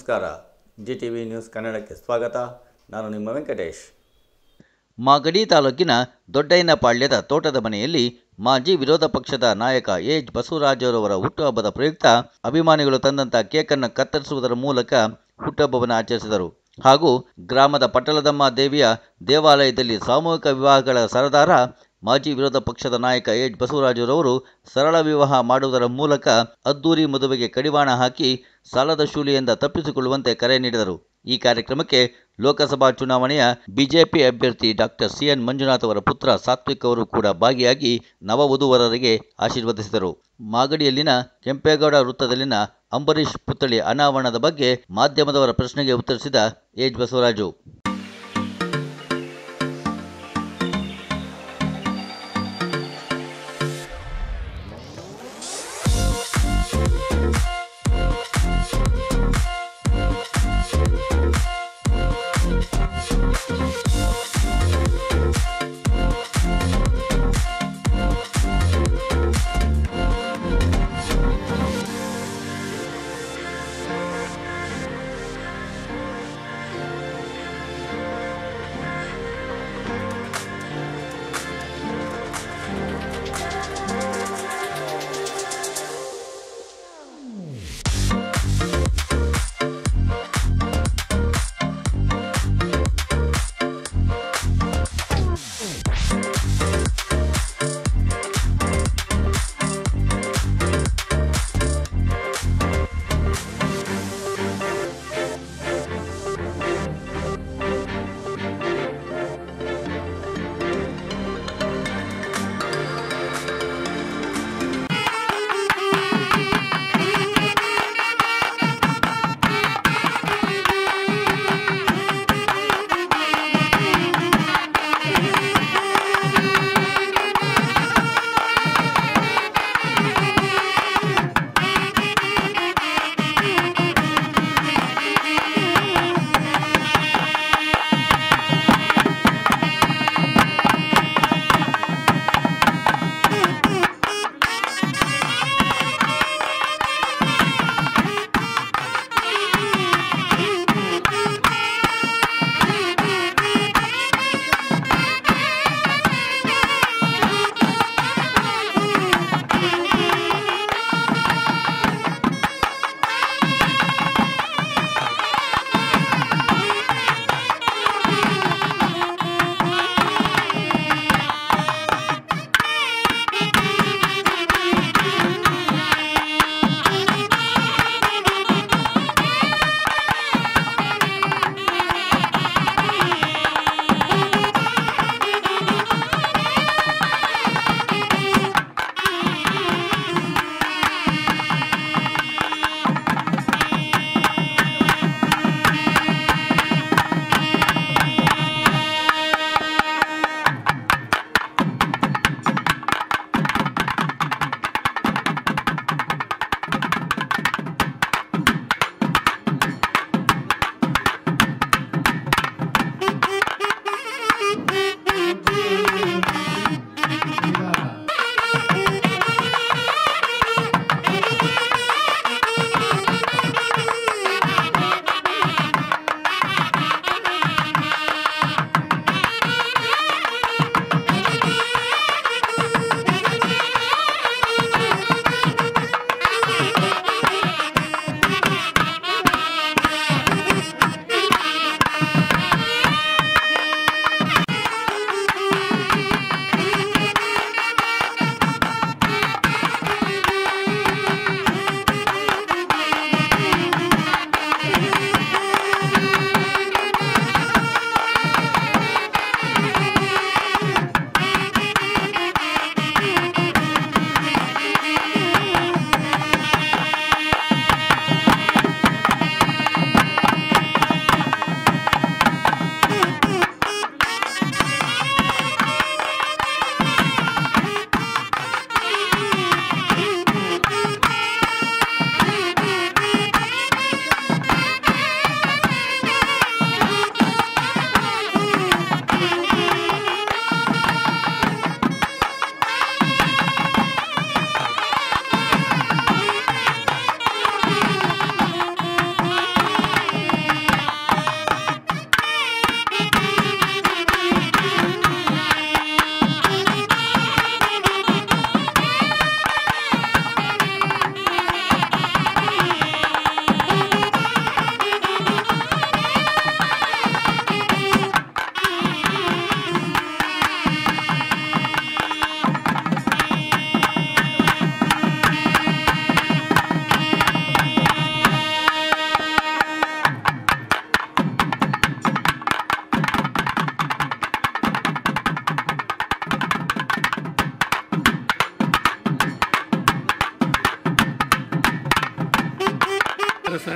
ನಮಸ್ಕಾರ. GTV news ಕನ್ನಡಕ್ಕೆ ಸ್ವಾಗತ. ನಾನು ನಿಮ್ಮ ವೆಂಕಟೇಶ್. ಮಾಗಡಿ ತಾಲೂಕಿನ ದೊಡ್ಡಯ್ಯನಪಾಳ್ಯದ ತೋಟದ ಮನೆಯಲ್ಲಿ ಮಾಜಿ ವಿರೋಧ ಪಕ್ಷದ ನಾಯಕ ಎಚ್ ಬಸವರಾಜರವರ ಹುಟ್ಟುಹಬ್ಬದ ಪ್ರಯುಕ್ತ ಅಭಿಮಾನಿಗಳು ತಂದಂತ ಕೇಕನ್ನು ಕತ್ತರಿಸುವುದರ ಮೂಲಕ ಹುಟ್ಟುಹಬ್ಬವನ್ನು ಆಚರಿಸಿದರು. ಹಾಗೂ ಗ್ರಾಮದ ಪಟ್ಟಲದಮ್ಮ ದೇವಿಯ ದೇವಾಲಯದಲ್ಲಿ ಸಾಮೂಹಿಕ ವಿವಾಹಗಳ ಸರದಾರ ಮಾಜಿ ವಿರೋಧ ಪಕ್ಷದ ನಾಯಕ ಎಚ್ ಬಸವರಾಜರವರು ಸರಳ ವಿವಾಹ ಮಾಡುವುದರ ಮೂಲಕ ಅದ್ದೂರಿ ಮದುವೆಗೆ ಕಡಿವಾಣ ಹಾಕಿ ಸಾಲದ ಶೂಲಿಯಿಂದ ತಪ್ಪಿಸಿಕೊಳ್ಳುವಂತೆ ಕರೆ ನೀಡಿದರು. ಈ ಕಾರ್ಯಕ್ರಮಕ್ಕೆ ಲೋಕಸಭಾ ಚುನಾವಣೆಯ ಬಿಜೆಪಿ ಅಭ್ಯರ್ಥಿ ಡಾಕ್ಟರ್ ಸಿಎನ್ ಮಂಜುನಾಥ್ ಅವರ ಪುತ್ರ ಸಾತ್ವಿಕ್ ಅವರು ಕೂಡ ಭಾಗಿಯಾಗಿ ನವವಧೂವರರಿಗೆ ಆಶೀರ್ವದಿಸಿದರು. ಮಾಗಡಿಯಲ್ಲಿನ ಕೆಂಪೇಗೌಡ ವೃತ್ತದಲ್ಲಿನ ಅಂಬರೀಶ್ ಪುತ್ಥಳಿ ಅನಾವರಣದ ಬಗ್ಗೆ ಮಾಧ್ಯಮದವರ ಪ್ರಶ್ನೆಗೆ ಉತ್ತರಿಸಿದ ಎಚ್ ಬಸವರಾಜು,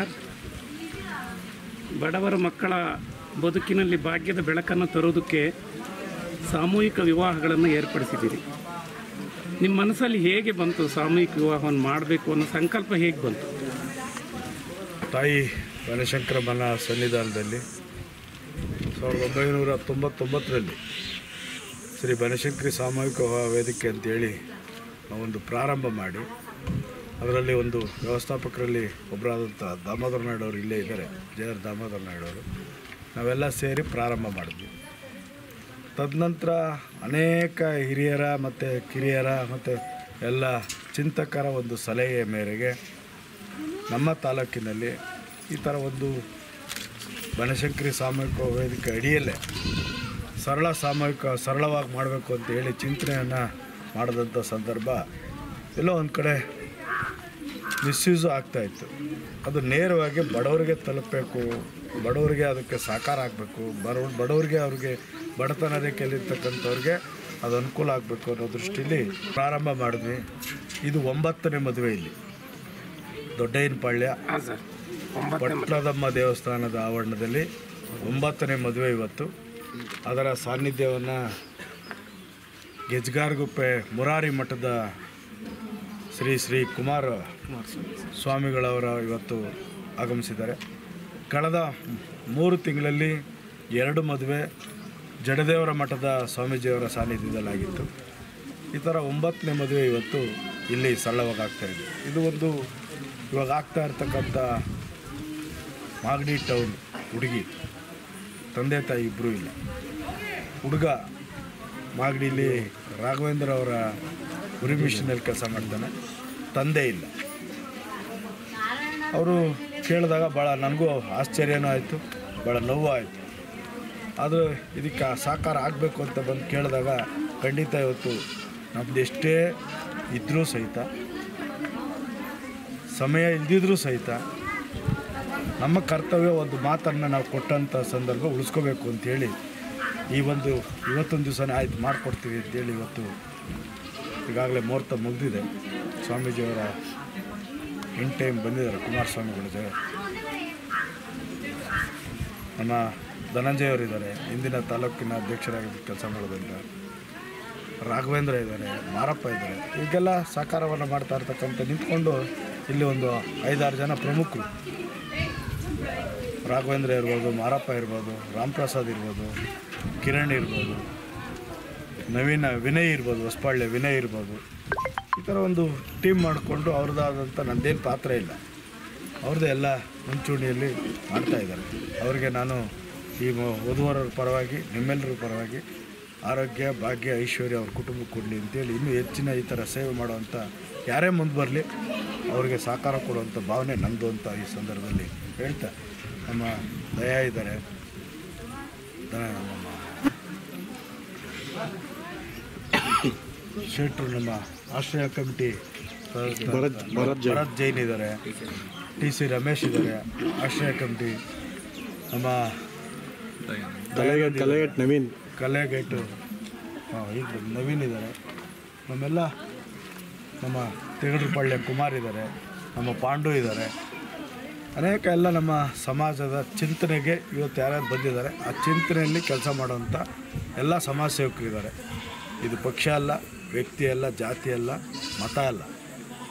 ಸರ್, ಬಡವರ ಮಕ್ಕಳ ಬದುಕಿನಲ್ಲಿ ಭಾಗ್ಯದ ಬೆಳಕನ್ನು ತರೋದಕ್ಕೆ ಸಾಮೂಹಿಕ ವಿವಾಹಗಳನ್ನು ಏರ್ಪಡಿಸಿದ್ದೀರಿ. ನಿಮ್ಮ ಮನಸ್ಸಲ್ಲಿ ಹೇಗೆ ಬಂತು ಸಾಮೂಹಿಕ ವಿವಾಹವನ್ನು ಮಾಡಬೇಕು ಅನ್ನೋ ಸಂಕಲ್ಪ ಹೇಗೆ ಬಂತು? ತಾಯಿ ಬನಶಂಕರಮ್ಮನ ಸನ್ನಿಧಾನದಲ್ಲಿ 1999ರಲ್ಲಿ ಶ್ರೀ ಬನಶಂಕರಿ ಸಾಮೂಹಿಕ ವಿವಾಹ ವೇದಿಕೆ ಅಂತೇಳಿ ನಾವೊಂದು ಪ್ರಾರಂಭ ಮಾಡಿ, ಅದರಲ್ಲಿ ಒಂದು ವ್ಯವಸ್ಥಾಪಕರಲ್ಲಿ ಒಬ್ಬರಾದಂಥ ದಾಮೋದರ ನಾಯ್ಡವರು ಇಲ್ಲೇ ಇದ್ದಾರೆ, ಜೆ.ಆರ್. ದಾಮೋದರ ನಾಯ್ಡವರು. ನಾವೆಲ್ಲ ಸೇರಿ ಪ್ರಾರಂಭ ಮಾಡಿದ್ವಿ. ತದನಂತರ ಅನೇಕ ಹಿರಿಯರ ಮತ್ತು ಕಿರಿಯರ ಮತ್ತು ಎಲ್ಲ ಚಿಂತಕರ ಒಂದು ಸಲಹೆಯ ಮೇರೆಗೆ ನಮ್ಮ ತಾಲೂಕಿನಲ್ಲಿ ಈ ಥರ ಒಂದು ಬನಶಂಕರಿ ಸಾಮೂಹಿಕ ವೇದಿಕೆ ಅಡಿಯಲ್ಲೇ ಸರಳವಾಗಿ ಮಾಡಬೇಕು ಅಂತ ಹೇಳಿ ಚಿಂತನೆಯನ್ನು ಮಾಡಿದಂಥ ಸಂದರ್ಭ ಎಲ್ಲೋ ಒಂದು ಕಡೆ ಮಿಸ್ಯೂಸು ಆಗ್ತಾಯಿತ್ತು. ಅದು ನೇರವಾಗಿ ಬಡವರಿಗೆ ತಲುಪಬೇಕು, ಬಡವರಿಗೆ ಅದಕ್ಕೆ ಸಾಕಾರ ಆಗಬೇಕು, ಬಡವರಿಗೆ ಅವ್ರಿಗೆ ಬಡತನ ರೇಖೆಯಲ್ಲಿರ್ತಕ್ಕಂಥವ್ರಿಗೆ ಅದು ಅನುಕೂಲ ಆಗಬೇಕು ಅನ್ನೋ ದೃಷ್ಟಿಯಲ್ಲಿ ಪ್ರಾರಂಭ ಮಾಡಿದ್ವಿ. ಇದು 9ನೇ ಮದುವೆ ಇಲ್ಲಿ ದೊಡ್ಡಯ್ಯನಪಾಳ್ಯ ಪಟ್ಲದಮ್ಮ ದೇವಸ್ಥಾನದ ಆವರಣದಲ್ಲಿ 9ನೇ ಮದುವೆ ಇವತ್ತು. ಅದರ ಸಾನ್ನಿಧ್ಯವನ್ನು ಗೆಜ್ಗಾರಗುಪ್ಪೆ ಮುರಾರಿ ಮಠದ ಶ್ರೀ ಕುಮಾರ ಸ್ವಾಮಿಗಳವರ ಇವತ್ತು ಆಗಮಿಸಿದ್ದಾರೆ. ಕಳೆದ 3 ತಿಂಗಳಲ್ಲಿ 2 ಮದುವೆ ಜಡದೇವರ ಮಠದ ಸ್ವಾಮೀಜಿಯವರ ಸಾನ್ನಿಧ್ಯದಲ್ಲಾಗಿತ್ತು. ಈ ಥರ 9ನೇ ಮದುವೆ ಇವತ್ತು ಇಲ್ಲಿ ಸರಳವಾಗಿ ಆಗ್ತಾಯಿದೆ. ಇದು ಒಂದು ಇವಾಗ ಆಗ್ತಾ ಇರ್ತಕ್ಕಂಥ ಮಾಗಡಿ ಟೌನ್ ಹುಡುಗಿ, ತಂದೆ ತಾಯಿ ಇಬ್ಬರೂ ಇಲ್ಲ. ಹುಡುಗ ಮಾಗಡಿಲಿ ರಾಘವೇಂದ್ರ ಅವರ ಗುರಿ ಮಿಷನಲ್ಲಿ ಕೆಲಸ ಮಾಡ್ತಾನೆ, ತಂದೆ ಇಲ್ಲ. ಅವರು ಕೇಳಿದಾಗ ಭಾಳ ನನಗೂ ಆಶ್ಚರ್ಯನೂ ಆಯಿತು, ಭಾಳ ನೋವು ಆಯಿತು. ಅದು ಇದಕ್ಕೆ ಸಾಕಾರ ಆಗಬೇಕು ಅಂತ ಬಂದು ಕೇಳಿದಾಗ ಖಂಡಿತ ಇವತ್ತು ನಮ್ಮದು ಎಷ್ಟೇ ಇದ್ದರೂ ಸಹಿತ, ಸಮಯ ಇಲ್ದಿದ್ರೂ ಸಹಿತ ನಮ್ಮ ಕರ್ತವ್ಯ ಒಂದು ಮಾತನ್ನು ನಾವು ಕೊಟ್ಟಂಥ ಸಂದರ್ಭ ಉಳಿಸ್ಕೋಬೇಕು ಅಂಥೇಳಿ ಇವತ್ತೊಂದು ದಿವಸನೇ ಆಯ್ತು ಮಾಡಿಕೊಡ್ತೀವಿ ಅಂತೇಳಿ ಇವತ್ತು ಈಗಾಗಲೇ ಮುಹೂರ್ತ ಮುಗಿದಿದೆ. ಸ್ವಾಮೀಜಿಯವರ ಇನ್ ಟೈಮ್ ಬಂದಿದ್ದಾರೆ ಕುಮಾರಸ್ವಾಮಿಗಳ ಜೊತೆ. ನಮ್ಮ ಧನಂಜಯವರಿದ್ದಾರೆ, ಹಿಂದಿನ ತಾಲೂಕಿನ ಅಧ್ಯಕ್ಷರಾಗಿ ಕೆಲಸ ಮಾಡೋದ್ರಿಂದ. ರಾಘವೇಂದ್ರ ಇದ್ದಾರೆ, ಮಾರಪ್ಪ ಇದ್ದಾರೆ. ಈಗೆಲ್ಲ ಸಾಕಾರವನ್ನು ಮಾಡ್ತಾ ಇರ್ತಕ್ಕಂಥ ನಿಂತ್ಕೊಂಡು ಇಲ್ಲಿ ಒಂದು 5-6 ಜನ ಪ್ರಮುಖರು, ರಾಘವೇಂದ್ರ ಇರ್ಬೋದು, ಮಾರಪ್ಪ ಇರ್ಬೋದು, ರಾಮಪ್ರಸಾದ್ ಇರ್ಬೋದು, ಕಿರಣ್ ಇರ್ಬೋದು, ವಿನಯ್ ಇರ್ಬೋದು, ಹೊಸಪಾಳ್ಯ ವಿನಯ್ ಇರ್ಬೋದು. ಈ ಥರ ಒಂದು ಟೀಮ್ ಮಾಡಿಕೊಂಡು ಅವ್ರದ್ದಾದಂಥ ನನ್ನದೇನು ಪಾತ್ರ ಇಲ್ಲ, ಅವ್ರದ್ದೇ ಎಲ್ಲ ಮುಂಚೂಣಿಯಲ್ಲಿ ಮಾಡ್ತಾಯಿದ್ದಾರೆ. ಅವರಿಗೆ ನಾನು ಈ ವಧುವರರ ಪರವಾಗಿ, ನಿಮ್ಮೆಲ್ಲರ ಪರವಾಗಿ ಆರೋಗ್ಯ, ಭಾಗ್ಯ, ಐಶ್ವರ್ಯ ಅವ್ರ ಕುಟುಂಬಕ್ಕೆ ಕೊಡಲಿ ಅಂತೇಳಿ, ಇನ್ನೂ ಹೆಚ್ಚಿನ ಈ ಥರ ಸೇವೆ ಮಾಡುವಂಥ ಯಾರೇ ಮುಂದೆ ಬರಲಿ ಅವರಿಗೆ ಸಹಕಾರ ಕೊಡುವಂಥ ಭಾವನೆ ನಮ್ಮದು ಅಂತ ಈ ಸಂದರ್ಭದಲ್ಲಿ ಹೇಳ್ತಾ, ನಮ್ಮ ದಯಾ ಇದ್ದಾರೆ, ನಮ್ಮ ಶೆಟ್ರು, ನಮ್ಮ ಆಶ್ರಯ ಕಮಿಟಿ ಭರತ್ ಜೈನ್ ಇದ್ದಾರೆ, TC ರಮೇಶ್ ಇದ್ದಾರೆ, ಆಶ್ರಯ ಕಮಿಟಿ, ನಮ್ಮ ಕಲೆಗೇಟು ಈಗ ನವೀನ್ ಇದ್ದಾರೆ, ನಮ್ಮೆಲ್ಲ ನಮ್ಮ ತಿಗಡ್ರಪಾಳ್ಯ ಕುಮಾರ್ ಇದ್ದಾರೆ, ನಮ್ಮ ಪಾಂಡು ಇದ್ದಾರೆ. ಅನೇಕ ಎಲ್ಲ ನಮ್ಮ ಸಮಾಜದ ಚಿಂತನೆಗೆ ಇವತ್ತು ಯಾರ್ಯಾರು ಬಂದಿದ್ದಾರೆ ಆ ಚಿಂತನೆಯಲ್ಲಿ ಕೆಲಸ ಮಾಡುವಂಥ ಎಲ್ಲ ಸಮಾಜ ಸೇವಕರಿದ್ದಾರೆ. ಇದು ಪಕ್ಷ ಅಲ್ಲ, ವ್ಯಕ್ತಿ ಅಲ್ಲ, ಜಾತಿ ಅಲ್ಲ, ಮತ ಅಲ್ಲ.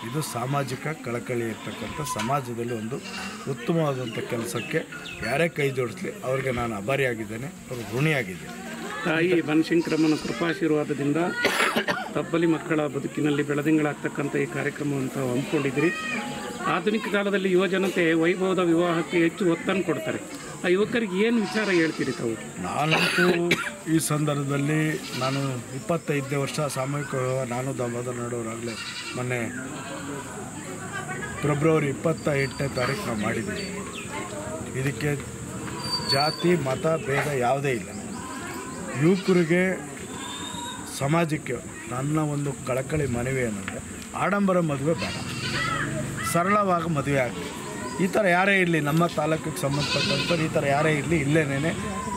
ಇದು ಸಾಮಾಜಿಕ ಕಳಕಳಿ ಇರ್ತಕ್ಕಂಥ ಸಮಾಜದಲ್ಲಿ ಒಂದು ಉತ್ತಮವಾದಂಥ ಕೆಲಸಕ್ಕೆ ಯಾರೇ ಕೈ ಜೋಡಿಸಲಿ ಅವ್ರಿಗೆ ನಾನು ಆಭಾರಿಯಾಗಿದ್ದೇನೆ, ಅವ್ರಿಗೆ ಋಣಿಯಾಗಿದ್ದೇನೆ. ತಾಯಿ ಬನಶಂಕರಮ್ಮನ ಕೃಪಾಶೀರ್ವಾದದಿಂದ ತಬ್ಬಲಿ ಮಕ್ಕಳ ಬದುಕಿನಲ್ಲಿ ಬೆಳದಿಂಗಳಾಗ್ತಕ್ಕಂಥ ಈ ಕಾರ್ಯಕ್ರಮವನ್ನು ಹಮ್ಮಿಕೊಂಡಿದ್ದೀರಿ. ಆಧುನಿಕ ಕಾಲದಲ್ಲಿ ಯುವಜನತೆ ವೈಭವದ ವಿವಾಹಕ್ಕೆ ಹೆಚ್ಚು ಒತ್ತನ್ನು ಕೊಡ್ತಾರೆ. ಆ ಯುವಕರಿಗೆ ಏನು ವಿಚಾರ ಹೇಳ್ತೀರಿ ತಾವು? ನಾನಂತೂ ಈ ಸಂದರ್ಭದಲ್ಲಿ ನಾನು 25ನೇ ವರ್ಷ ಸಾಮೂಹಿಕ ವಿವಾಹ ನಾನು ದಾಮೋದರ ನಾಯ್ಡವರಾಗಲೇ ಮೊನ್ನೆ ಫೆಬ್ರವರಿ 28ನೇ ತಾರೀಕು ನಾವು ಮಾಡಿದ್ದೀವಿ. ಇದಕ್ಕೆ ಜಾತಿ ಮತ ಭೇದ ಯಾವುದೇ ಇಲ್ಲ. ಯುವಕರಿಗೆ, ಸಮಾಜಕ್ಕೆ ನನ್ನ ಒಂದು ಕಳಕಳಿ ಮನವಿ ಏನಂದರೆ, ಆಡಂಬರ ಮದುವೆ ಬೇಡ, ಸರಳವಾಗಿ ಮದುವೆ ಆಗಲಿ. ಈ ಥರ ಯಾರೇ ಇರಲಿ, ನಮ್ಮ ತಾಲೂಕಿಗೆ ಸಂಬಂಧಪಟ್ಟಂಥವ್ರು ಈ ಥರ ಯಾರೇ ಇರಲಿ, ಇಲ್ಲೇನೇ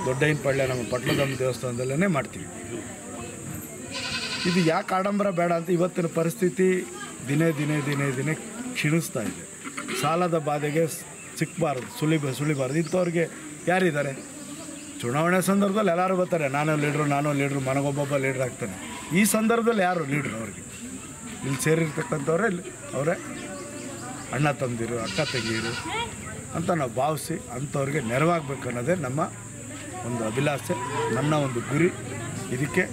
ದೊಡ್ಡಯ್ಯನಪಾಳ್ಯ ನಮ್ಮ ಪಟ್ಲದಮ್ಮ ದೇವಸ್ಥಾನದಲ್ಲೇ ಮಾಡ್ತೀವಿ. ಇದು ಯಾಕೆ ಆಡಂಬರ ಬೇಡ ಅಂತ ಇವತ್ತಿನ ಪರಿಸ್ಥಿತಿ ದಿನೇ ಕ್ಷೀಣಿಸ್ತಾ ಇದೆ. ಸಾಲದ ಬಾಧೆಗೆ ಸಿಕ್ಕಬಾರ್ದು, ಸುಳಿಬಾರ್ದು. ಇಂಥವ್ರಿಗೆ ಯಾರಿದ್ದಾರೆ? ಚುನಾವಣೆ ಸಂದರ್ಭದಲ್ಲಿ ಎಲ್ಲರೂ ಬರ್ತಾರೆ, ನಾನೂ ಲೀಡ್ರು, ಮನೆಗೊಬ್ಬೊಬ್ಬ ಲೀಡ್ರ್ ಆಗ್ತಾನೆ. ಈ ಸಂದರ್ಭದಲ್ಲಿ ಯಾರು ಲೀಡ್ರು? ಅವ್ರಿಗೆ ಇಲ್ಲಿ ಸೇರಿರ್ತಕ್ಕಂಥವ್ರೆ ಅವರೇ ಅಣ್ಣ ತಮ್ಮದಿರು, ಅಕ್ಕ ತಂಗಿರು ಅಂತ ನಾವು ಭಾವಿಸಿ ಅಂಥವ್ರಿಗೆ ನೆರವಾಗಬೇಕು ಅನ್ನೋದೇ ನಮ್ಮ ಒಂದು ಅಭಿಲಾಷೆ, ನನ್ನ ಒಂದು ಗುರಿ. ಇದಕ್ಕೆ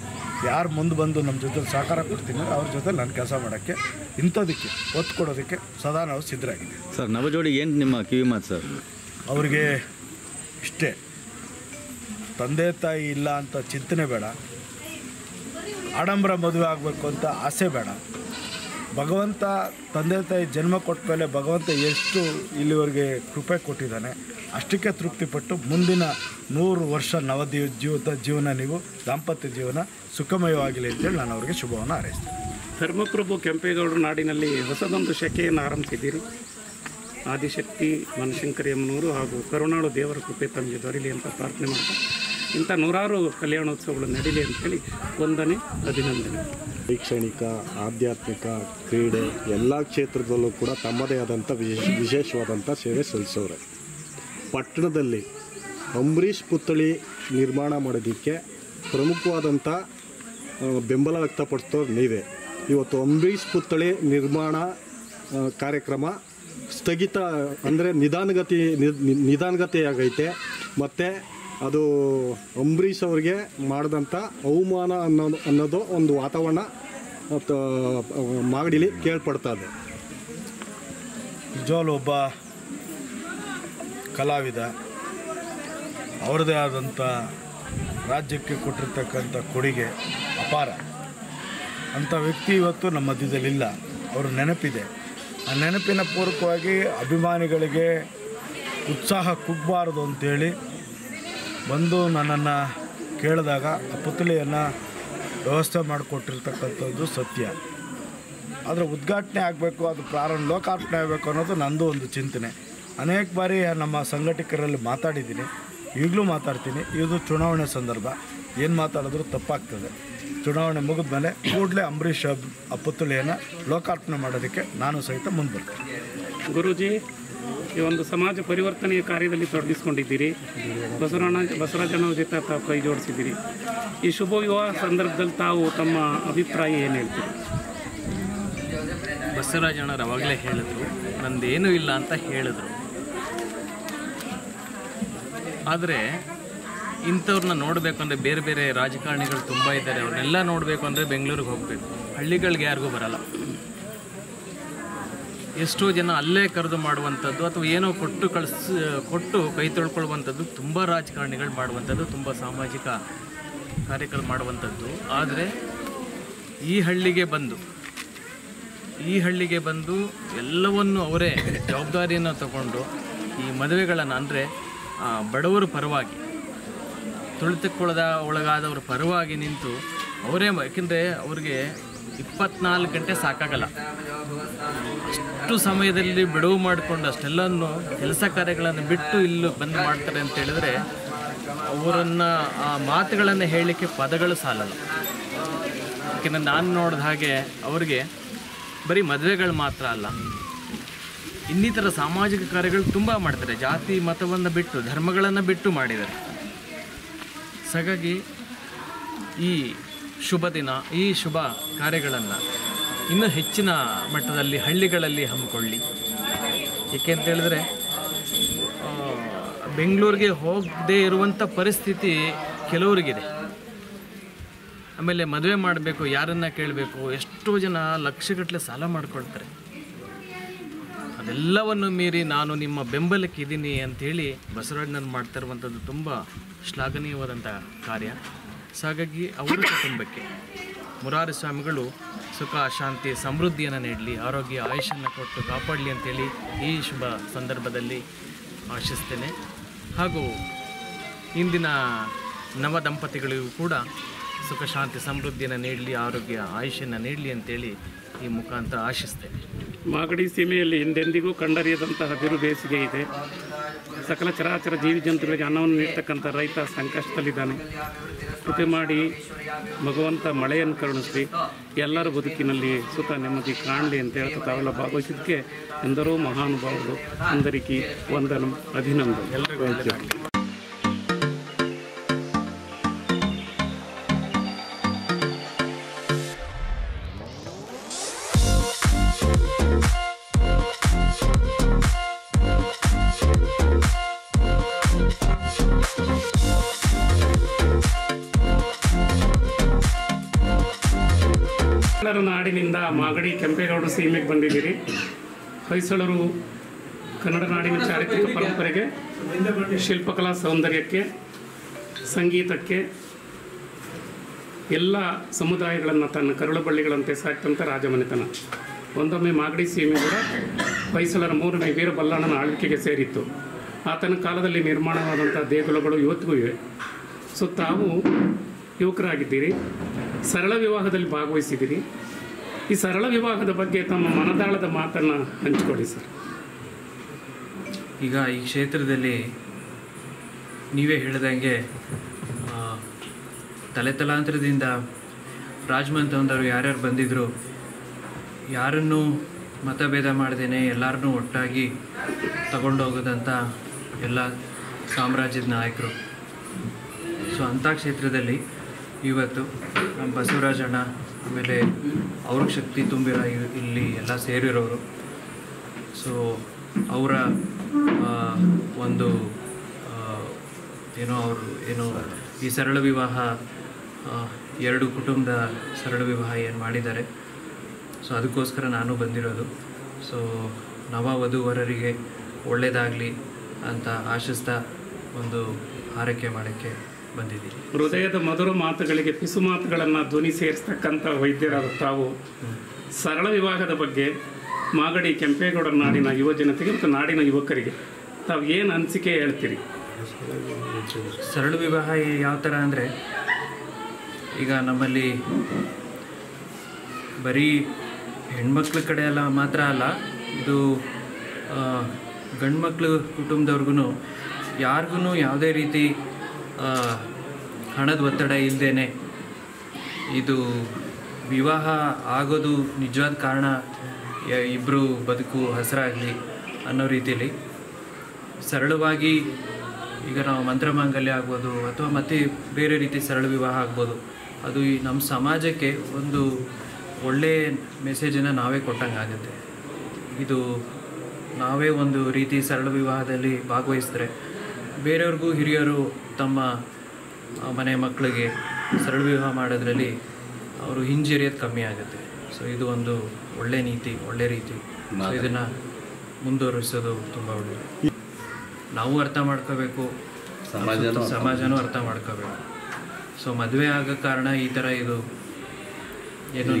ಯಾರು ಮುಂದೆ ಬಂದು ನಮ್ಮ ಜೊತೆ ಸಹಕಾರ ಕೊಡ್ತೀನಿ ಅವ್ರ ಜೊತೆ ನಾನು ಕೆಲಸ ಮಾಡೋಕ್ಕೆ, ಇಂಥದಕ್ಕೆ ಒತ್ತು ಕೊಡೋದಕ್ಕೆ ಸದಾ ನಾವು ಸಿದ್ಧರಾಗಿದ್ದೀವಿ. ಸರ್, ನವಜೋಡಿ ಏನು ನಿಮ್ಮ ಕಿವಿ ಮಾತು ಸರ್? ಅವರಿಗೆ ಇಷ್ಟೇ, ತಂದೆ ತಾಯಿ ಇಲ್ಲ ಅಂತ ಚಿಂತನೆ ಬೇಡ, ಆಡಂಬರ ಮದುವೆ ಆಗಬೇಕು ಅಂತ ಆಸೆ ಬೇಡ. ಭಗವಂತ ತಂದೆ ತಾಯಿ ಜನ್ಮ ಕೊಟ್ಟ ಮೇಲೆ ಭಗವಂತ ಎಷ್ಟು ಇಲ್ಲಿವರೆಗೆ ಕೃಪೆ ಕೊಟ್ಟಿದ್ದಾನೆ, ಅಷ್ಟಕ್ಕೆ ತೃಪ್ತಿಪಟ್ಟು ಮುಂದಿನ 100 ವರ್ಷ ಜೀವನ ನೀವು ದಾಂಪತ್ಯ ಜೀವನ ಸುಖಮಯವಾಗಿಲ್ಲ ಅಂತೇಳಿ ನಾನು ಅವರಿಗೆ ಶುಭವನ್ನು ಹಾರೈಸ್ತೇನೆ. ಧರ್ಮಪ್ರಭು ಕೆಂಪೇಗೌಡರ ನಾಡಿನಲ್ಲಿ ಹೊಸದೊಂದು ಶಕೆಯನ್ನು ಆರಂಭಿಸಿದ್ದೀರಿ. ಆದಿಶಕ್ತಿ ಮನಶಂಕರಿಯಮ್ಮನವರು ಹಾಗೂ ಕರುಣಾಳು ದೇವರ ಕೃಪೆ ತಮಗೆ ದೊರೆಯಲಿ ಅಂತ ಪ್ರಾರ್ಥನೆ ಮಾಡ್ತಾ ಇಂಥ 100 ಕಲ್ಯಾಣೋತ್ಸವಗಳು ನಡೀಲಿ ಅಂತೇಳಿ ವಂದನೆ, ಅಭಿನಂದನೆ. ಶೈಕ್ಷಣಿಕ, ಆಧ್ಯಾತ್ಮಿಕ, ಕ್ರೀಡೆ ಎಲ್ಲ ಕ್ಷೇತ್ರದಲ್ಲೂ ಕೂಡ ತಮ್ಮದೇ ಆದಂಥ ವಿಶೇಷವಾದಂಥ ಸೇವೆ ಸಲ್ಲಿಸೋರೆ. ಪಟ್ಟಣದಲ್ಲಿ ಅಂಬರೀಷ್ ಪುತ್ಥಳಿ ನಿರ್ಮಾಣ ಮಾಡೋದಕ್ಕೆ ಪ್ರಮುಖವಾದಂಥ ಬೆಂಬಲ ವ್ಯಕ್ತಪಡಿಸೋರು ನೀವೇ. ಇವತ್ತು ಅಂಬರೀಷ್ ಪುತ್ಥಳಿ ನಿರ್ಮಾಣ ಕಾರ್ಯಕ್ರಮ ಸ್ಥಗಿತ ಅಂದರೆ ನಿಧಾನಗತಿಯಾಗೈತೆ. ಮತ್ತು ಅದು ಅಂಬರೀಷ್ ಅವ್ರಿಗೆ ಮಾಡಿದಂಥ ಅವಮಾನ ಅನ್ನೋದು ಒಂದು ವಾತಾವರಣ ಮಾಗಡಿಲಿ ಕೇಳ್ಪಡ್ತಾ ಇದೆ. ನಿಜವಾಗ್ಲೂ ಒಬ್ಬ ಕಲಾವಿದ ಅವ್ರದ್ದೇ ಆದಂಥ ರಾಜ್ಯಕ್ಕೆ ಕೊಟ್ಟಿರ್ತಕ್ಕಂಥ ಕೊಡುಗೆ ಅಪಾರ. ಅಂಥ ವ್ಯಕ್ತಿ ಇವತ್ತು ನಮ್ಮ ಮಧ್ಯದಲ್ಲಿಲ್ಲ, ಅವ್ರ ನೆನಪಿದೆ. ಆ ನೆನಪಿನ ಪೂರ್ವಕವಾಗಿ ಅಭಿಮಾನಿಗಳಿಗೆ ಉತ್ಸಾಹ ಕುಗ್ಗಬಾರ್ದು ಅಂತೇಳಿ ಬಂದು ನನ್ನನ್ನು ಕೇಳಿದಾಗ ಆ ಪುತ್ಥಳಿಯನ್ನು ವ್ಯವಸ್ಥೆ ಮಾಡಿಕೊಟ್ಟಿರ್ತಕ್ಕಂಥದ್ದು ಸತ್ಯ. ಅದರ ಉದ್ಘಾಟನೆ ಆಗಬೇಕು, ಅದು ಲೋಕಾರ್ಪಣೆ ಆಗಬೇಕು ಅನ್ನೋದು ನಂದು ಒಂದು ಚಿಂತನೆ. ಅನೇಕ ಬಾರಿ ನಮ್ಮ ಸಂಘಟಕರಲ್ಲಿ ಮಾತಾಡಿದ್ದೀನಿ, ಈಗಲೂ ಮಾತಾಡ್ತೀನಿ. ಇದು ಚುನಾವಣೆ ಸಂದರ್ಭ, ಏನು ಮಾತಾಡಿದ್ರೂ ತಪ್ಪಾಗ್ತದೆ. ಚುನಾವಣೆ ಮುಗಿದ ಮೇಲೆ ಕೂಡಲೇ ಅಂಬರೀಷ್ ಆ ಪುತ್ಥಳಿಯನ್ನು ಲೋಕಾರ್ಪಣೆ ಮಾಡೋದಕ್ಕೆ ನಾನು ಸಹಿತ ಮುಂದೆ ಬರ್ತೇನೆ. ಗುರೂಜಿ, ಈ ಒಂದು ಸಮಾಜ ಪರಿವರ್ತನೆಯ ಕಾರ್ಯದಲ್ಲಿ ತೊಡಗಿಸ್ಕೊಂಡಿದ್ದೀರಿ. ಬಸವರಾಜಣ್ಣ ಜೊತೆ ತಾವು ಕೈ ಜೋಡಿಸಿದ್ದೀರಿ. ಈ ಶುಭ ವಿವಾಹ ಸಂದರ್ಭದಲ್ಲಿ ತಾವು ತಮ್ಮ ಅಭಿಪ್ರಾಯ ಏನು ಹೇಳ್ತೀರಿ? ಬಸವರಾಜಣ್ಣವ್ರು ಅವಾಗಲೇ ಹೇಳಿದ್ರು, ನಂದೇನೂ ಇಲ್ಲ ಅಂತ ಹೇಳಿದ್ರು. ಆದರೆ ಇಂಥವ್ರನ್ನ ನೋಡಬೇಕು ಅಂದರೆ ಬೇರೆ ಬೇರೆ ರಾಜಕಾರಣಿಗಳು ತುಂಬ ಇದ್ದಾರೆ. ಅವ್ರನ್ನೆಲ್ಲ ನೋಡಬೇಕು ಅಂದರೆ ಬೆಂಗಳೂರಿಗೆ ಹೋಗಬೇಕು, ಹಳ್ಳಿಗಳಿಗೆ ಯಾರಿಗೂ ಬರಲ್ಲ. ಎಷ್ಟೋ ಜನ ಅಲ್ಲೇ ಕರೆದು ಮಾಡುವಂಥದ್ದು ಅಥವಾ ಏನೋ ಕೊಟ್ಟು ಕೈ ತೊಳ್ಕೊಳ್ಳುವಂಥದ್ದು ತುಂಬ ರಾಜಕಾರಣಿಗಳು ಮಾಡುವಂಥದ್ದು, ತುಂಬ ಸಾಮಾಜಿಕ ಕಾರ್ಯಗಳು ಮಾಡುವಂಥದ್ದು. ಆದರೆ ಈ ಹಳ್ಳಿಗೆ ಬಂದು ಎಲ್ಲವನ್ನು ಅವರೇ ಜವಾಬ್ದಾರಿಯನ್ನು ತಗೊಂಡು ಈ ಮದುವೆಗಳನ್ನು ಅಂದರೆ ಬಡವರ ಪರವಾಗಿ, ಒಳಗಾದವ್ರ ಪರವಾಗಿ ನಿಂತು ಅವರೇ, ಯಾಕೆಂದರೆ ಅವ್ರಿಗೆ 24 ಗಂಟೆ ಸಾಕಾಗಲ್ಲ. ಅಷ್ಟು ಸಮಯದಲ್ಲಿ ಬಿಡುವು ಮಾಡಿಕೊಂಡು ಅಷ್ಟೆಲ್ಲವನ್ನು ಕೆಲಸ ಕಾರ್ಯಗಳನ್ನು ಬಿಟ್ಟು ಇಲ್ಲಿ ಬಂದು ಮಾಡ್ತಾರೆ ಅಂತ ಹೇಳಿದ್ರೆ ಅವರನ್ನು ಆ ಮಾತುಗಳನ್ನು ಹೇಳಲಿಕ್ಕೆ ಪದಗಳು ಸಾಲಲ್ಲ. ಯಾಕೆಂದರೆ ನಾನು ನೋಡಿದ ಹಾಗೆ ಅವ್ರಿಗೆ ಬರೀ ಮದುವೆಗಳು ಮಾತ್ರ ಅಲ್ಲ, ಇನ್ನಿತರ ಸಾಮಾಜಿಕ ಕಾರ್ಯಗಳು ತುಂಬ ಮಾಡ್ತಾರೆ. ಜಾತಿ ಮತವನ್ನು ಬಿಟ್ಟು, ಧರ್ಮಗಳನ್ನು ಬಿಟ್ಟು ಮಾಡಿದ್ದಾರೆ. ಹಾಗಾಗಿ ಈ ಶುಭ ದಿನ, ಈ ಶುಭ ಕಾರ್ಯಗಳನ್ನು ಇನ್ನೂ ಹೆಚ್ಚಿನ ಮಟ್ಟದಲ್ಲಿ ಹಳ್ಳಿಗಳಲ್ಲಿ ಹಮ್ಮಿಕೊಳ್ಳಿ. ಏಕೆ ಅಂತ ಹೇಳಿದ್ರೆ ಬೆಂಗಳೂರಿಗೆ ಹೋಗದೇ ಇರುವಂಥ ಪರಿಸ್ಥಿತಿ ಕೆಲವರಿಗಿದೆ. ಆಮೇಲೆ ಮದುವೆ ಮಾಡಬೇಕು, ಯಾರನ್ನು ಕೇಳಬೇಕು, ಎಷ್ಟೋ ಜನ ಲಕ್ಷಗಟ್ಟಲೆ ಸಾಲ ಮಾಡ್ಕೊಳ್ತಾರೆ. ಅದೆಲ್ಲವನ್ನು ಮೀರಿ ನಾನು ನಿಮ್ಮ ಬೆಂಬಲಕ್ಕಿದ್ದೀನಿ ಅಂಥೇಳಿ ಬಸವರಾಜನನ್ನು ಮಾಡ್ತಾ ಇರುವಂಥದ್ದು ತುಂಬ ಶ್ಲಾಘನೀಯವಾದಂಥ ಕಾರ್ಯ. ಹಾಗಾಗಿ ಅವರ ಕುಟುಂಬಕ್ಕೆ ಮುರಾರಿ ಸ್ವಾಮಿಗಳು ಸುಖ, ಶಾಂತಿ, ಸಮೃದ್ಧಿಯನ್ನು ನೀಡಲಿ, ಆರೋಗ್ಯ, ಆಯುಷನ್ನು ಕೊಟ್ಟು ಕಾಪಾಡಲಿ ಅಂತೇಳಿ ಈ ಶುಭ ಸಂದರ್ಭದಲ್ಲಿ ಆಶಿಸ್ತೇನೆ. ಹಾಗೂ ಇಂದಿನ ನವ ದಂಪತಿಗಳಿಗೂ ಕೂಡ ಸುಖ, ಶಾಂತಿ, ಸಮೃದ್ಧಿಯನ್ನು ನೀಡಲಿ, ಆರೋಗ್ಯ, ಆಯುಷನ್ನು ನೀಡಲಿ ಅಂತೇಳಿ ಈ ಮುಖಾಂತರ ಆಶಿಸ್ತೇನೆ. ಮಾಗಡಿ ಸೀಮೆಯಲ್ಲಿ ಹಿಂದೆಂದಿಗೂ ಕಂಡರಿಯದಂತಹ ಬಿರು ಬೇಸಿಗೆ ಇದೆ. ಸಕಲ ಚರಾಚರ ಜೀವಿ ಜಂತುಗಳಿಗೆ ಅನ್ನವನ್ನು ನೀಡ್ತಕ್ಕಂಥ ರೈತ ಸಂಕಷ್ಟದಲ್ಲಿದ್ದಾನೆ. ಕೃಪೆ ಮಾಡಿ ಭಗವಂತ ಮಳೆಯನ್ನು ಕರುಣಿಸಲಿ, ಎಲ್ಲರ ಬದುಕಿನಲ್ಲಿ ಸುಖ ನೆಮ್ಮದಿ ಕಾಣಲಿ ಅಂತ ಹೇಳ್ತಾ ತಾವೆಲ್ಲ ಭಾಗವಹಿಸಿದ್ದಕ್ಕೆ ಎಂದರೋ ಮಹಾನುಭಾವರು ಅಂದರಿಕಿ ವಂದನಂ ಅಭಿನಂದನೆ. ನಾಡಿನಿಂದ ಮಾಗಡಿ ಕೆಂಪೇಗೌಡರು ಸೀಮೆಗೆ ಬಂದಿದ್ದೀರಿ. ಹೊಯ್ಸಳರು ಕನ್ನಡ ನಾಡಿನ ಚಾರಿತ್ರಿಕ ಪರಂಪರೆಗೆ, ಶಿಲ್ಪಕಲಾ ಸೌಂದರ್ಯಕ್ಕೆ, ಸಂಗೀತಕ್ಕೆ ಎಲ್ಲ ಸಮುದಾಯಗಳನ್ನು ತನ್ನ ಕರುಳು ಬಳ್ಳಿಗಳಂತೆ ಸಾಕ್ತಂಥ ರಾಜಮನೆತನ. ಒಂದೊಮ್ಮೆ ಮಾಗಡಿ ಸೀಮೆ ಕೂಡ ಹೊಯ್ಸಳರ 3ನೇ ವೀರ ಬಲ್ಲಾಳನ ಆಳ್ವಿಕೆಗೆ ಸೇರಿತ್ತು. ಆತನ ಕಾಲದಲ್ಲಿ ನಿರ್ಮಾಣವಾದಂಥ ದೇಗುಲಗಳು ಇವತ್ತಿಗೂ ಇವೆ. ಸೊ ತಾವು ಯುವಕರಾಗಿದ್ದೀರಿ, ಸರಳ ವಿವಾಹದಲ್ಲಿ ಭಾಗವಹಿಸಿದ್ದೀರಿ. ಈ ಸರಳ ವಿವಾಹದ ಬಗ್ಗೆ ತಮ್ಮ ಮನದಾಳದ ಮಾತನ್ನು ಹಂಚಿಕೊಡಿ ಸರ್. ಈಗ ಈ ಕ್ಷೇತ್ರದಲ್ಲಿ ನೀವೇ ಹೇಳಿದಂಗೆ ತಲೆತಲಾಂತರದಿಂದ ರಾಜಮನೆತನದವರು ಯಾರ್ಯಾರು ಬಂದಿದ್ರು, ಯಾರನ್ನೂ ಮತಭೇದ ಮಾಡದೇನೆ ಎಲ್ಲರನ್ನೂ ಒಟ್ಟಾಗಿ ತಗೊಂಡೋಗೋದಂಥ ಎಲ್ಲ ಸಾಮ್ರಾಜ್ಯದ ನಾಯಕರು. ಸೊ ಅಂಥ ಕ್ಷೇತ್ರದಲ್ಲಿ ಇವತ್ತು ನಮ್ಮ ಬಸವರಾಜಣ್ಣ, ಆಮೇಲೆ ಅವ್ರಿಗೆ ಶಕ್ತಿ ತುಂಬಿರೋ ಇಲ್ಲಿ ಎಲ್ಲ ಸೇರಿರೋರು. ಸೊ ಅವರ ಒಂದು ಏನು ಈ ಸರಳ ವಿವಾಹ, 2 ಕುಟುಂಬದ ಸರಳ ವಿವಾಹ ಏನು ಮಾಡಿದ್ದಾರೆ. ಸೊ ಅದಕ್ಕೋಸ್ಕರ ನಾನು ಬಂದಿರೋದು. ಸೊ ನವ ವಧುವರರಿಗೆ ಒಳ್ಳೆಯದಾಗಲಿ ಅಂತ ಆಶಿಸ್ತಾ ಒಂದು ಆರೈಕೆ ಮಾಡೋಕ್ಕೆ ಬಂದಿದ್ದೀನಿ. ಹೃದಯದ ಮಧುರ ಮಾತುಗಳಿಗೆ ಪಿಸು ಮಾತುಗಳನ್ನು ಧ್ವನಿ ಸೇರಿಸ್ತಕ್ಕಂಥ ವೈದ್ಯರಾದ ತಾವು ಸರಳ ವಿವಾಹದ ಬಗ್ಗೆ ಮಾಗಡಿ ಕೆಂಪೇಗೌಡರ ನಾಡಿನ ಯುವ ಜನತೆಗೆ ಮತ್ತು ನಾಡಿನ ಯುವಕರಿಗೆ ತಾವು ಏನು ಅನಿಸಿಕೆ ಹೇಳ್ತೀರಿ? ಸರಳ ವಿವಾಹ ಯಾವ ಥರ ಅಂದರೆ, ಈಗ ನಮ್ಮಲ್ಲಿ ಬರೀ ಹೆಣ್ಮಕ್ಳ ಕಡೆ ಎಲ್ಲ ಮಾತ್ರ ಅಲ್ಲ, ಇದು ಗಂಡು ಮಕ್ಳು ಕುಟುಂಬದವ್ರಿಗೂ ಯಾರಿಗೂ ಯಾವುದೇ ರೀತಿ ಹಣದ ಒತ್ತಡ ಇಲ್ಲದೇ ಇದು ವಿವಾಹ ಆಗೋದು ನಿಜವಾದ ಕಾರಣ ಇಬ್ಬರು ಬದುಕು ಹಸರಾಗಲಿ ಅನ್ನೋ ರೀತಿಯಲ್ಲಿ ಸರಳವಾಗಿ ಈಗ ನಾವು ಮಂತ್ರಮಾಂಗಲ್ಯ ಆಗ್ಬೋದು ಅಥವಾ ಮತ್ತೆ ಬೇರೆ ರೀತಿ ಸರಳ ವಿವಾಹ ಆಗ್ಬೋದು. ಅದು ಈ ನಮ್ಮ ಸಮಾಜಕ್ಕೆ ಒಂದು ಒಳ್ಳೆಯ ಮೆಸೇಜನ್ನು ನಾವೇ ಕೊಟ್ಟಂಗೆ ಆಗುತ್ತೆ. ಇದು ನಾವೇ ಒಂದು ರೀತಿ ಸರಳ ವಿವಾಹದಲ್ಲಿ ಭಾಗವಹಿಸಿದ್ರೆ ಬೇರೆಯವ್ರಿಗೂ ಹಿರಿಯರು ತಮ್ಮ ಮನೆ ಮಕ್ಕಳಿಗೆ ಸರಳ ವಿವಾಹ ಮಾಡೋದ್ರಲ್ಲಿ ಅವರು ಹಿಂಜರಿಯೋದು ಕಮ್ಮಿ ಆಗುತ್ತೆ. ಸೊ ಇದು ಒಂದು ಒಳ್ಳೆ ನೀತಿ, ಒಳ್ಳೆ ರೀತಿ. ಸೊ ಇದನ್ನು ಮುಂದುವರಿಸೋದು ತುಂಬ ಒಳ್ಳೆಯದು. ನಾವು ಅರ್ಥ ಮಾಡ್ಕೋಬೇಕು, ಸಮಾಜನೂ ಅರ್ಥ ಮಾಡ್ಕೋಬೇಕು. ಸೊ ಮದುವೆ ಆಗೋ ಕಾರಣ ಈ ಥರ ಇದು ಏನು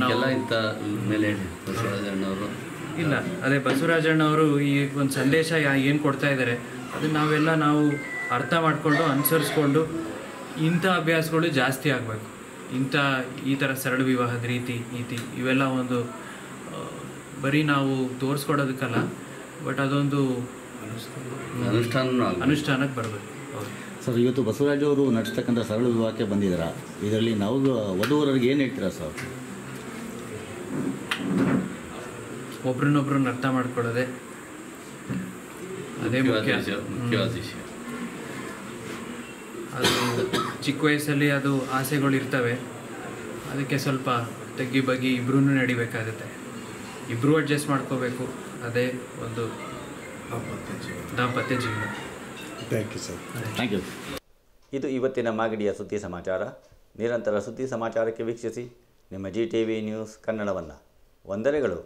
ಇಲ್ಲ. ಅದೇ ಬಸವರಾಜಣ್ಣವರು ಈ ಒಂದು ಸಂದೇಶ ಏನು ಕೊಡ್ತಾ ಇದ್ದಾರೆ ಅದನ್ನು ನಾವು ಅರ್ಥ ಮಾಡಿಕೊಂಡು ಅನುಸರಿಸ್ಕೊಂಡು ಇಂಥ ಅಭ್ಯಾಸಗಳು ಜಾಸ್ತಿ ಆಗಬೇಕು. ಈ ಥರ ಸರಳ ವಿವಾಹದ ರೀತಿ ನೀತಿ ಇವೆಲ್ಲ ಒಂದು ಬರೀ ನಾವು ತೋರಿಸ್ಕೊಡೋದಕ್ಕಲ್ಲ, ಬಟ್ ಅದೊಂದು ಅನುಷ್ಠಾನಕ್ಕೆ ಬರಬೇಕು. ಸರ್, ಇವತ್ತು ಬಸವರಾಜ್ ಅವರು ನಡೆಸ್ತಕ್ಕಂಥ ಸರಳ ವಿವಾಹಕ್ಕೆ ಬಂದಿದ್ದೀರಾ, ಇದರಲ್ಲಿ ನಾವು ವಧುವರರಿಗೆ ಏನು ಹೇಳ್ತೀರಾ ಸರ್? ಒಬ್ರನ್ನೊಬ್ರನ್ನ ಅರ್ಥ ಮಾಡ್ಕೊಳ್ಳೋದೆ ಅದೇ ಮುಖ್ಯ. ಅದು ಚಿಕ್ಕ ವಯಸ್ಸಲ್ಲಿ ಅದು ಆಸೆಗಳು ಇರ್ತವೆ, ಅದಕ್ಕೆ ಸ್ವಲ್ಪ ತಗ್ಗಿ ಬಗ್ಗಿ ಇಬ್ಬರೂ ನಡಿಬೇಕಾಗುತ್ತೆ, ಇಬ್ಬರೂ ಅಡ್ಜಸ್ಟ್ ಮಾಡ್ಕೋಬೇಕು. ಅದೇ ಒಂದು ದಾಂಪತ್ಯ ಜೀವನ. Thank you sir. Thank you. ಇದು ಇವತ್ತಿನ ಮಾಗಡಿಯ ಸುದ್ದಿ ಸಮಾಚಾರ. ನಿರಂತರ ಸುದ್ದಿ ಸಮಾಚಾರಕ್ಕೆ ವೀಕ್ಷಿಸಿ ನಿಮ್ಮ GTV ನ್ಯೂಸ್ ಕನ್ನಡವನ್ನು. ವಂದನೆಗಳು.